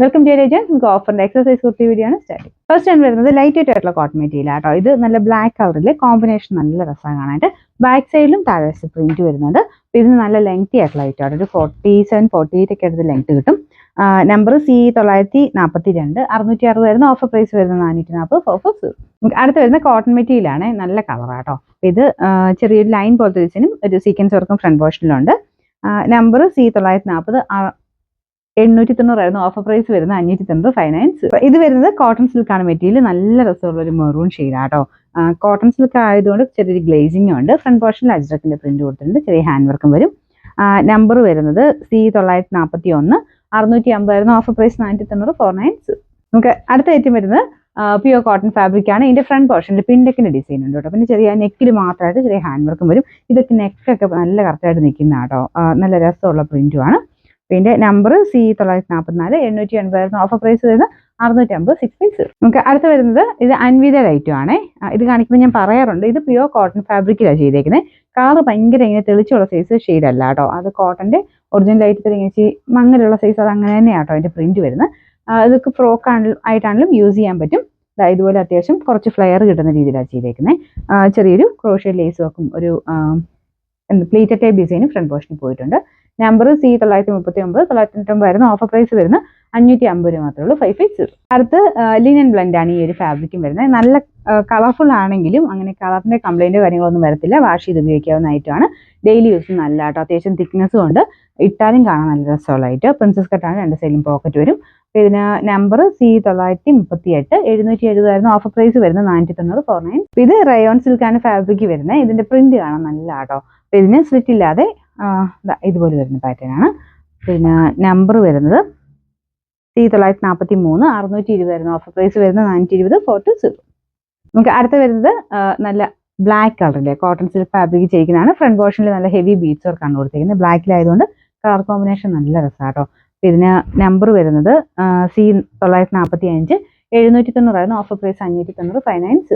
Welcome to ഏജൻസ്. നമുക്ക് ഓഫറിന്റെ എക്സസൈസ് കുർത്തി വീഡിയോ ആണ് സ്റ്റാർട്ട്. ഫസ്റ്റ് ഞാൻ വരുന്നത് ലൈറ്റ് വെയിറ്റ് ആയിട്ടുള്ള കോട്ടൺ മെറ്റീരിയൽ ആട്ടോ. ഇത് നല്ല ബ്ലാക്ക് കളറിലെ കോമ്പിനേഷൻ നല്ല രസമാണ് കാണാനായിട്ട്. ബാക്ക് സൈഡിലും താഴെ പ്രിന്റ് വരുന്നുണ്ട്. ഇതിന് നല്ല ലെങ്തി ആയിട്ടുള്ള ലൈറ്റ് ആണ്. ഒരു 47-48 ഒക്കെ അടുത്ത് ലെങ്ത് കിട്ടും. നമ്പർ C942 660 ഓഫർ പ്രൈസ് വരുന്നത് 440 440. അടുത്ത് വരുന്ന കോട്ടൺ മെറ്റീരിയൽ ആണ്. നല്ല കളറാട്ടോ. ഇത് ചെറിയൊരു ലൈൻ പോലത്തെ ഡിസൈനും ഒരു സീക്വൻസ് വർക്കും ഫ്രണ്ട് പോർഷനിലുണ്ട്. നമ്പർ C940 890 ഓഫർ പ്രൈസ് വരുന്ന 590 ഫൈനാൻസ്. ഇത് വരുന്നത് കോട്ടൺ സിൽക്ക് ആണ് മെറ്റീരിയൽ. നല്ല രസമുള്ള ഒരു മെറൂൺ ഷെയ്ഡാട്ടോ. കോട്ടൺ സിൽക്ക് ആയതുകൊണ്ട് ചെറിയൊരു ഗ്ലേസിംഗും ഉണ്ട്. ഫ്രണ്ട് പോർഷനിൽ അജ്രക്കിന്റെ പ്രിന്റ് കൊടുത്തിട്ടുണ്ട്. ചെറിയ ഹാൻഡ് വർക്കും വരും. നമ്പർ വരുന്നത് C941 650 ഓഫർ പ്രൈസ് 490 490. നമുക്ക് അടുത്ത ഐറ്റം വരുന്നത് പ്യുവർ കോട്ടൺ ഫാബ്രിക് ആണ്. ഇതിന്റെ ഫ്രണ്ട് പോർഷനിൽ പിൻഡെക്കിന്റെ ഡിസൈൻ ഉണ്ട് കേട്ടോ. പിന്നെ ചെറിയ നെക്കിൽ മാത്രമായിട്ട് ചെറിയ ഹാൻഡ് വർക്കും വരും. ഇതൊക്കെ നെക്കൊക്കെ നല്ല കറക്റ്റായിട്ട് നിൽക്കുന്ന കേട്ടോ. നല്ല രസമുള്ള പ്രിന്റുമാണ്. പിന്നെ നമ്പർ C944 880 ഓഫർ പ്രൈസ് വരുന്നത് 650 650. നമുക്ക് അടുത്ത് വരുന്നത് ഇത് അൻവിതയുടെ ഐറ്റം ആണ്. ഇത് കാണിക്കുമ്പോൾ ഞാൻ പറയാറുണ്ട്, ഇത് പ്യുവർ കോട്ടൺ ഫാബ്രിക്കിലാണ് ചെയ്തേക്കുന്നത്. കളർ ഭയങ്കര ഇങ്ങനെ തെളിച്ചുള്ള സൈസ് ഷെയ്ഡ് അല്ല കേട്ടോ. അത് കോട്ടന്റെ ഒറിജിനൽ ആയിട്ട് ഇങ്ങനെ മങ്ങലുള്ള സൈസ്, അത് അങ്ങനെ തന്നെയാട്ടോ അതിന്റെ പ്രിന്റ് വരുന്നത്. ഇതൊക്കെ ഫ്രോക്ക് ആയിട്ടാണെങ്കിലും യൂസ് ചെയ്യാൻ പറ്റും. ഇതുപോലെ അത്യാവശ്യം കുറച്ച് ഫ്ലെയർ കിട്ടുന്ന രീതിയിലാണ് ചെയ്തേക്കുന്നത്. ചെറിയൊരു ക്രോഷ്യ ലേസ് വർക്കും ഒരു പ്ലേറ്റഡ് ടൈപ്പ് ഡിസൈനും ഫ്രണ്ട് പോർഷനിൽ പോയിട്ടുണ്ട്. നമ്പർ C939 990 ഓഫർ പ്രൈസ് വരുന്ന 550 മാത്രമേ ഉള്ളൂ 550. അടുത്ത് ലിനൻ ബ്ലെൻഡ് ആണ് ഈ ഒരു ഫാബ്രിക്കും വരുന്നത്. നല്ല കളർഫുൾ ആണെങ്കിലും അങ്ങനെ കളറിന്റെ കംപ്ലൈന്റ് കാര്യങ്ങളൊന്നും വരത്തില്ല. വാഷ് ചെയ്ത് ഉപയോഗിക്കാവുന്ന ഐറ്റമാണ്. ഡെയിലി യൂസ് നല്ല കേട്ടോ. അത്യാവശ്യം തിക്നെസ്സും ഉണ്ട്. ഇട്ടാലും കാണാൻ നല്ല രസമുള്ള ഐറ്റം. പ്രിൻസസ് കട്ടാണ്. 2 സൈഡിലും പോക്കറ്റ് വരും. ഇതിന് നമ്പർ C938 770 ഓഫർ പ്രൈസ് വരുന്ന 490 490. ഇത് റയോൺ സിൽക്കാണ് ഫാബ്രിക് വരുന്നത്. ഇതിന്റെ പ്രിന്റ് കാണാൻ നല്ല കേട്ടോ. ഇതിന് സ്ലിറ്റ് ഇല്ലാതെ ഇതുപോലെ വരുന്ന പാറ്റേൺ ആണ്. പിന്നെ നമ്പർ വരുന്നത് C943 620 ഓഫർ പ്രൈസ് വരുന്ന 420 420. നമുക്ക് അടുത്ത് വരുന്നത് നല്ല ബ്ലാക്ക് കളറിലെ കോട്ടൺ സിൽക്ക് ഫാബ്രിക് ചെയ്യിക്കുന്നതാണ്. ഫ്രണ്ട് പോർഷനിൽ നല്ല ഹെവി ബീഡ്സ് വർക്കാണ് കൊടുത്തിരിക്കുന്നത്. ബ്ലാക്കിലായതുകൊണ്ട് കളർ കോമ്പിനേഷൻ നല്ല രസമാട്ടോ. ഇതിന് നമ്പർ വരുന്നത് C945 790 ഓഫർ പ്രൈസ് 590 590.